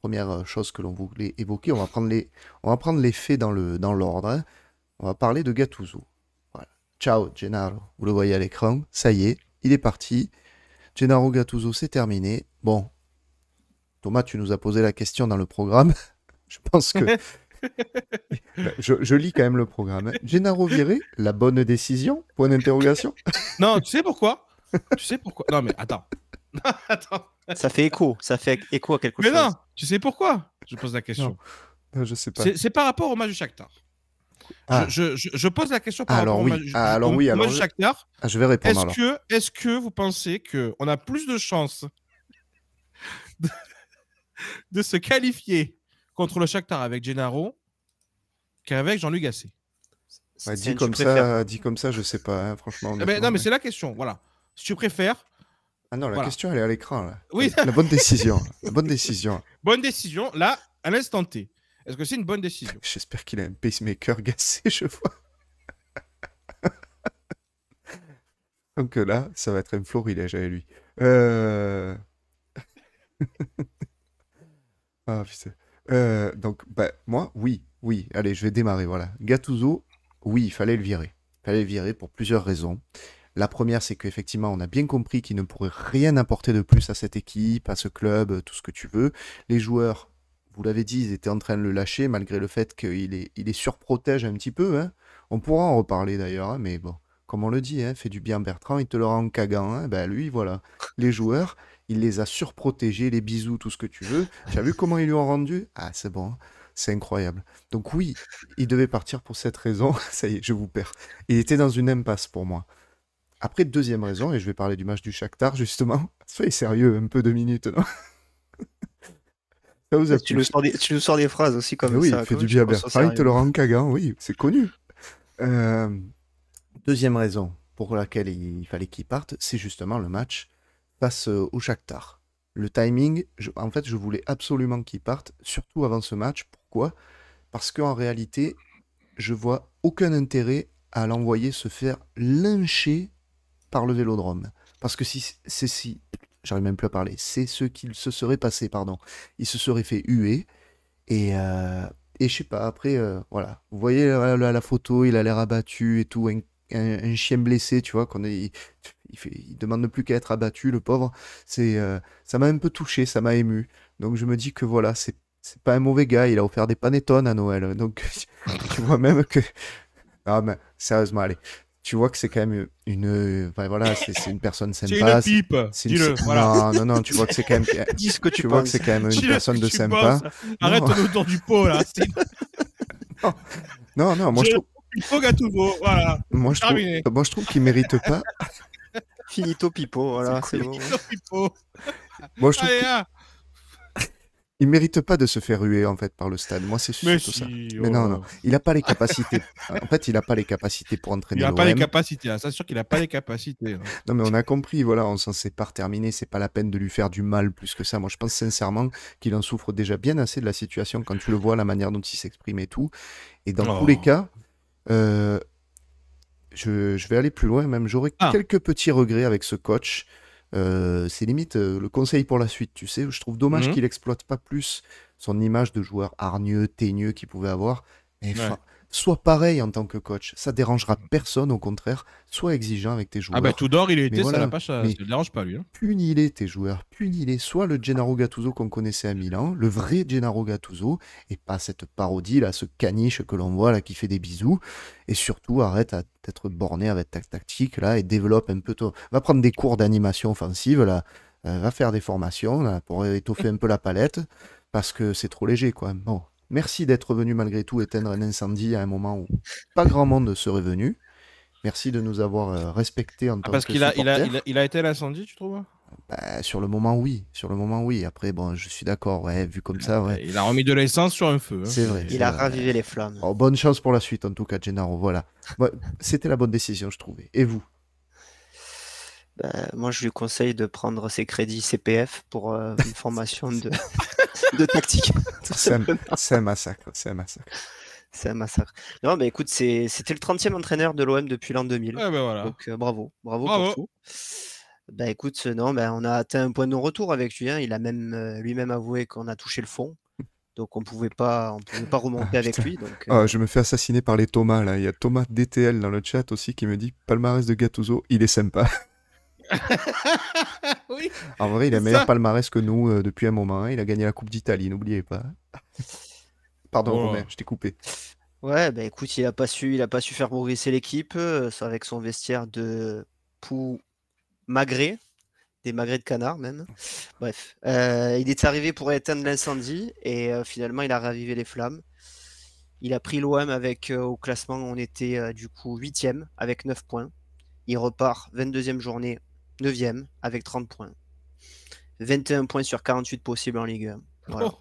première chose que l'on voulait évoquer. On va prendre les faits dans l'ordre, hein. On va parler de Gattuso. Voilà. Ciao, Gennaro. Vous le voyez à l'écran. Ça y est, il est parti. Gennaro Gattuso, c'est terminé. Bon, Thomas, tu nous as posé la question dans le programme. Je pense que... je lis quand même le programme, hein. Gennaro viré, la bonne décision? Point d'interrogation. Non, tu sais pourquoi? Tu sais pourquoi? Non, mais attends. Attends. Ça fait écho à quelque Mais chose. non, tu sais pourquoi? Je pose la question. Non, je sais pas. C'est par rapport au match du Shakhtar. Ah. Je pose la question par Alors rapport oui. au match, Alors oui, au alors match du Shakhtar. je vais répondre alors. Est-ce que vous pensez qu'on a plus de chances de se qualifier contre le Shakhtar avec Gennaro qu'avec Jean-Luc Gasset? Ouais, dit comme ça, je sais pas, hein, franchement. Non, mais c'est la question, voilà. Si tu préfères... Ah non, la voilà. question, elle est à l'écran, là. Oui. La bonne décision. La bonne décision. Bonne décision, là, à l'instant T. Est-ce que c'est une bonne décision? J'espère qu'il a un pacemaker Gasset, je vois. Donc là, ça va être un florilège avec lui. Ah, putain. Donc, bah, moi, oui. Allez, je vais démarrer, voilà. Gattuso, oui, il fallait le virer. Il fallait le virer pour plusieurs raisons. La première, c'est qu'effectivement, on a bien compris qu'il ne pourrait rien apporter de plus à cette équipe, à ce club, tout ce que tu veux. Les joueurs, vous l'avez dit, ils étaient en train de le lâcher, malgré le fait qu'il est surprotège un petit peu, hein. On pourra en reparler d'ailleurs, hein, mais bon, comme on le dit, hein, fait du bien Bertrand, il te le rend en cagant, hein. Ben lui, voilà. Les joueurs, il les a surprotégés, les bisous, tout ce que tu veux. Tu as vu comment ils lui ont rendu? Ah, c'est bon, hein. C'est incroyable. Donc oui, il devait partir pour cette raison. Ça y est, je vous perds. Il était dans une impasse pour moi. Après, deuxième raison, et je vais parler du match du Shakhtar, justement. Soyez sérieux, un peu 2 minutes, non? Ça vous a Tu plu? nous sors des phrases aussi comme Oui, ça. il fait du bien Bertrand, il te le rend cagant, oui, c'est connu. Deuxième raison pour laquelle il fallait qu'il parte, c'est justement le match face au Shakhtar. Le timing, en fait, je voulais absolument qu'il parte, surtout avant ce match. Pourquoi? Parce qu'en réalité, je vois aucun intérêt à l'envoyer se faire lyncher par le Vélodrome. Parce que si j'arrive même plus à parler, c'est ce qu'il se serait passé, pardon. Il se serait fait huer, et je sais pas, après, voilà. Vous voyez la photo, il a l'air abattu et tout, un chien blessé, tu vois, il demande plus qu'à être abattu, le pauvre. Ça m'a un peu touché, ça m'a ému. Donc je me dis que voilà, c'est pas un mauvais gars, il a offert des panettone à Noël. Donc tu vois même que... Ah, mais sérieusement, allez. Tu vois que c'est quand même enfin, voilà, c'est une personne sympa. C'est une pipe, dis-le, voilà. Non, tu vois que c'est quand même... Dis ce que tu vois penses. que c'est quand même une personne de sympa. Arrête autour du pot, là. Non, moi je trouve... Pipo Gattuso, voilà. Moi je trouve qu'il mérite pas... Finito Pipo, voilà, c'est bon. Pipo. Moi je trouve Allez, il mérite pas de se faire huer en fait par le stade. Moi c'est surtout ça. Mais non, il a pas les capacités. En fait, il a pas les capacités pour entraîner l'OM. Il a pas les capacités, c'est sûr qu'il a pas les capacités. Hein. Non mais on a compris, voilà, on s'en sépare terminé, c'est pas la peine de lui faire du mal plus que ça. Moi je pense sincèrement qu'il en souffre déjà bien assez de la situation quand tu le vois, la manière dont il s'exprime et tout. Et dans tous les cas, je vais aller plus loin même, j'aurais quelques petits regrets avec ce coach. C'est limite le conseil pour la suite, tu sais. Je trouve dommage qu'il exploite pas plus son image de joueur hargneux, teigneux qu'il pouvait avoir. Mais sois pareil en tant que coach, ça dérangera personne, au contraire. Sois exigeant avec tes joueurs. Ah bah Tudor, il était, voilà, ça ne dérange pas lui. Hein. Punis-les tes joueurs, punis-les. Soit le Gennaro Gattuso qu'on connaissait à Milan, le vrai Gennaro Gattuso, et pas cette parodie là, ce caniche que l'on voit là qui fait des bisous. Et surtout, arrête d'être borné avec ta tactique là et développe un peu Va prendre des cours d'animation offensive là, va faire des formations là, pour étoffer un peu la palette, parce que c'est trop léger quoi. Bon. Merci d'être venu malgré tout éteindre un incendie à un moment où pas grand monde serait venu. Merci de nous avoir respectés en tant que supporters. Parce qu'il a éteint l'incendie, tu trouves? Bah, sur le moment, oui. Après, bon, je suis d'accord, ouais, vu comme ça, ouais. Il a remis de l'essence sur un feu. Hein. C'est vrai. Il a ravivé les flammes. Oh, bonne chance pour la suite, en tout cas, Gennaro, voilà. Ouais, c'était la bonne décision, je trouvais. Et vous? Moi, je lui conseille de prendre ses crédits CPF pour une formation de tactique. C'est un massacre, C'est un massacre. Non, mais écoute, c'était le 30e entraîneur de l'OM depuis l'an 2000. Ouais, bah voilà. Donc bravo pour tout. Bah écoute, non, on a atteint un point de non-retour avec lui. Hein. Il a même lui-même avoué qu'on a touché le fond. Donc on pouvait pas remonter avec putain. lui. Donc, Je me fais assassiner par les Thomas là. Il y a Thomas DTL dans le chat aussi qui me dit palmarès de Gattuso, il est sympa. Oui, En vrai, il a c'est meilleur ça. palmarès que nous depuis un moment. Hein. Il a gagné la Coupe d'Italie, n'oubliez pas. Pardon Oh là Romain, là. je t'ai coupé. ouais, bah écoute, il a pas su faire progresser l'équipe avec son vestiaire de poux magré, des magrets de canard même. Bref, il est arrivé pour éteindre l'incendie et finalement il a ravivé les flammes. Il a pris l'OM avec au classement, on était du coup 8e avec 9 points. Il repart 22e journée, 9e avec 30 points. 21 points sur 48 possibles en Ligue 1. Voilà.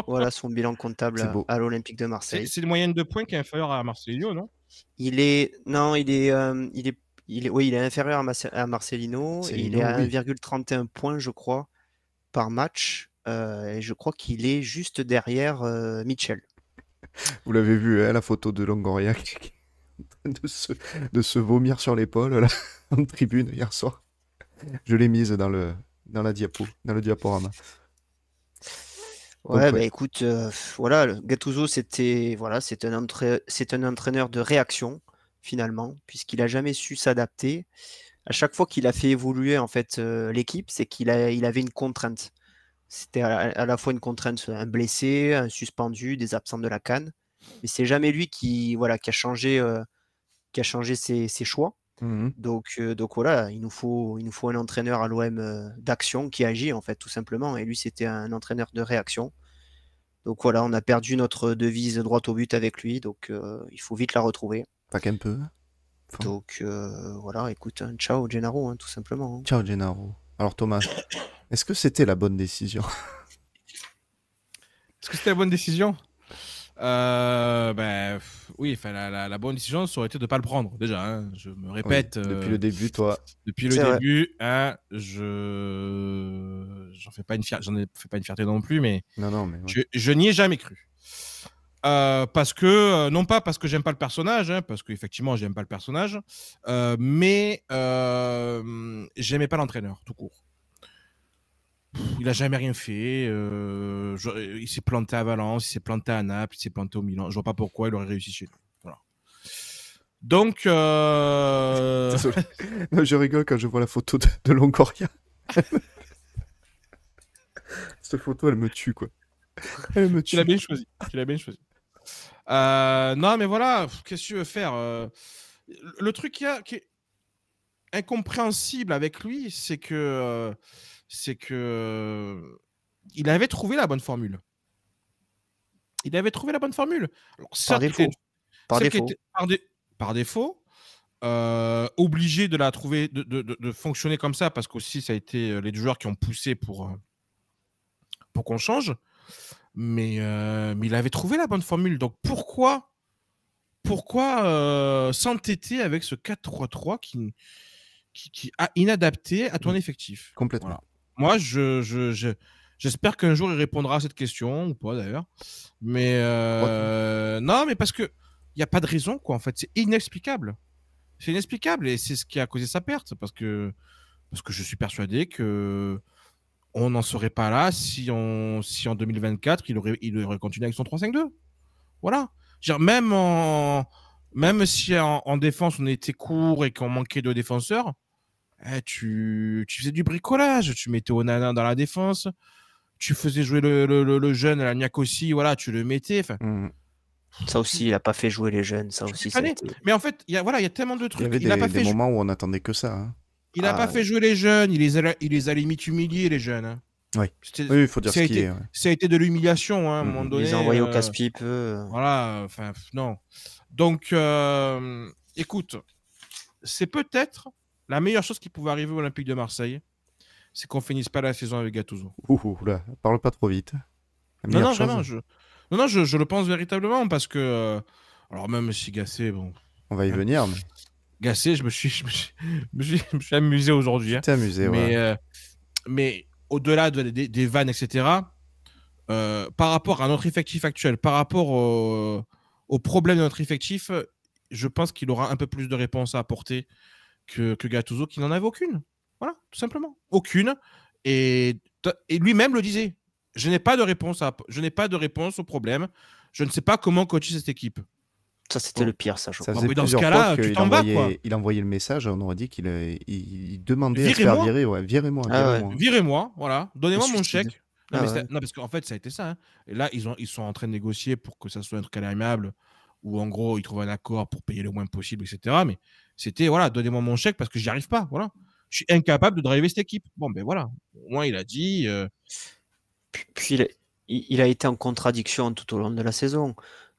Voilà son bilan comptable C'est beau. à l'Olympique de Marseille. C'est une moyenne de points qui est inférieure à Marcelino, non? Il est oui, il est inférieur à Marcelino. Et il est Marcelino, à oui. 1,31 points, je crois, par match. Et je crois qu'il est juste derrière Mitchell. Vous l'avez vu, hein, la photo de Longoria qui est en train de se vomir sur l'épaule là, en tribune hier soir. Je l'ai mise dans la diapo, dans le diaporama. Donc Ouais, bah ouais, écoute, voilà, Gattuso, c'est un entraîneur de réaction, finalement, puisqu'il a jamais su s'adapter. À chaque fois qu'il a fait évoluer en fait l'équipe, c'est il avait une contrainte. C'était à la fois une contrainte, un blessé, un suspendu, des absents de la CAN. Mais c'est jamais lui qui a changé ses choix. mhm. Donc voilà, il nous faut un entraîneur à l'OM d'action qui agit en fait tout simplement. Et lui, c'était un entraîneur de réaction. Donc voilà, on a perdu notre devise droit au but avec lui, donc il faut vite la retrouver. Pas qu'un peu. Enfin, Donc voilà, écoute, hein, ciao Gennaro, hein, tout simplement. Hein. ciao Gennaro. Alors Thomas, est-ce que c'était la bonne décision? Est-ce que c'était la bonne décision? Oui, enfin, la bonne décision, ça aurait été de ne pas le prendre, déjà. Hein. Je me Oui, répète. depuis le début, toi. Depuis le C'est vrai. début, hein, j'en fais pas une j'en ai fait pas une fierté non plus, mais Non, mais ouais. je n'y ai jamais cru. Parce que, non pas parce que j'aime pas le personnage, hein, parce qu'effectivement, j'aime pas le personnage, mais j'aimais pas l'entraîneur, tout court. Il a jamais rien fait. Il s'est planté à Valence, il s'est planté à Naples, il s'est planté au Milan. Je vois pas pourquoi il aurait réussi chez nous. Voilà. Donc, Désolé. Non, je rigole quand je vois la photo de Longoria. Cette photo, elle me tue, quoi. Elle me tu l'as tue. bien choisi. Tu l'as bien choisi. Non, mais voilà, qu'est-ce que tu veux faire le truc qui est incompréhensible avec lui, c'est que il avait trouvé la bonne formule. Il avait trouvé la bonne formule. Alors, Par certes, défaut. Par celle qui défaut. était par défaut, obligé de la trouver, de fonctionner comme ça, parce qu'aussi ça a été les joueurs qui ont poussé pour qu'on change. Mais il avait trouvé la bonne formule. Donc pourquoi s'entêter avec ce 4-3-3 qui est inadapté à ton effectif? Complètement. Voilà. Moi, j'espère qu'un jour il répondra à cette question, ou pas d'ailleurs. Mais non, mais parce que il n'y a pas de raison, quoi. En fait, c'est inexplicable. C'est inexplicable et c'est ce qui a causé sa perte. Parce que je suis persuadé que on n'en serait pas là si en 2024 il aurait continué avec son 3-5-2. Voilà. Même si en défense on était court et qu'on manquait de défenseurs, tu faisais du bricolage, tu mettais Onana dans la défense, tu faisais jouer le jeune, la Niakossi, voilà, tu le mettais. Mhm. Ça aussi, il a pas fait jouer les jeunes. Ça aussi, ça a été... Mais en fait, il y a tellement de Il y trucs. avait des moments où on attendait que ça. Hein. Il n'a pas fait jouer les jeunes, il les a limite humiliés, les jeunes. Hein. Oui, il faut dire ce qui est. Ouais. Ça a été de l'humiliation, hein, à un moment donné. Ils les ont envoyés au casse-pipe. Voilà, enfin, non. Donc, écoute, c'est peut-être la meilleure chose qui pouvait arriver au Olympique de Marseille, c'est qu'on finisse pas la saison avec Gattuso. Là, parle pas trop vite. Non, vraiment, je le pense véritablement, parce que, alors même si Gasset, bon... On va y venir, mais... Gasset, je me suis amusé aujourd'hui. Tu t'es amusé, mais au-delà des vannes, etc., par rapport à notre effectif actuel, par rapport au problème de notre effectif, je pense qu'il aura un peu plus de réponses à apporter que Gattuso, qui n'en avait aucune. Voilà, tout simplement. Aucune. Et lui-même le disait. Je n'ai pas de réponse au problème. Je ne sais pas comment coacher cette équipe. Ça, c'était le pire, ça, je Ça crois. faisait Dans ce plusieurs cas-là, fois tu qu'il t'en bats, quoi. envoyait le message, on aurait dit qu'il demandait à se faire Virez-moi. virer. Ouais, virez-moi, Ah virez-moi. Virez-moi, voilà. Donnez-moi Le mon suicide. chèque. Non, Ah mais ouais. non, parce qu'en fait, ça a été ça. Hein. Et là, ils sont en train de négocier pour que ça soit un truc à l'amiable, où en gros, ils trouvent un accord pour payer le moins possible, etc. Mais c'était, voilà, donnez-moi mon chèque parce que j'y arrive pas. Voilà. Je suis incapable de driver cette équipe. Bon, ben voilà. Au moins, il a dit. Puis il a été en contradiction tout au long de la saison.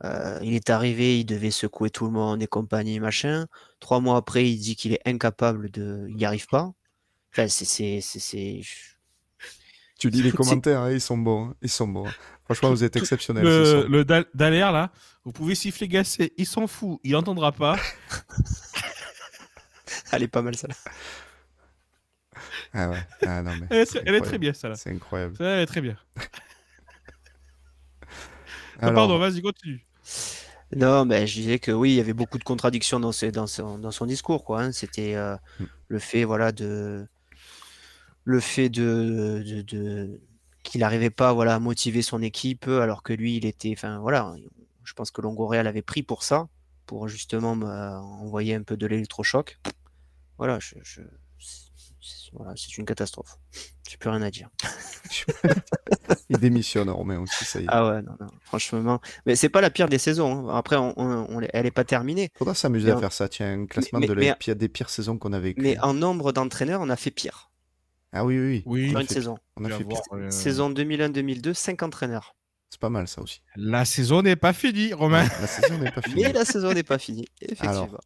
Il est arrivé, il devait secouer tout le monde et compagnie, machin. 3 mois après, il dit qu'il est incapable de. Il n'y arrive pas. Enfin, Tu lis les commentaires, hein, ils sont bons. Ils sont bons. Franchement, vous êtes exceptionnels. Le Dallaire, là, vous pouvez siffler Gasset, il s'en fout, il n'entendra pas. Elle est pas mal, celle-là. Ah ouais. Ah, non, mais Elle est très bien, ça là. C'est incroyable. Elle est très bien. Alors... Pardon, vas-y, continue. Non, mais je disais que oui, il y avait beaucoup de contradictions dans son discours, quoi. Hein. C'était le fait, voilà, qu'il n'arrivait pas, voilà, à motiver son équipe, alors que lui, il était, enfin, voilà, je pense que Longoria l'avait pris pour ça, pour justement envoyer un peu de l'électrochoc. Voilà, voilà, c'est une catastrophe. J'ai plus rien à dire. Il démissionne, Romain aussi, ça y est. Ah ouais, non, franchement. Mais c'est pas la pire des saisons. Hein. Après, elle n'est pas terminée. Faudra s'amuser à faire ça. Tiens, un classement des pires saisons qu'on a vécues. Mais en nombre d'entraîneurs, on a fait pire. Ah oui. Sur une saison. On a fait pire. Saison 2001-2002, 5 entraîneurs. C'est pas mal, ça aussi. La saison n'est pas finie, Romain. Ouais, la saison n'est pas finie. Mais la saison n'est pas finie, effectivement. Alors,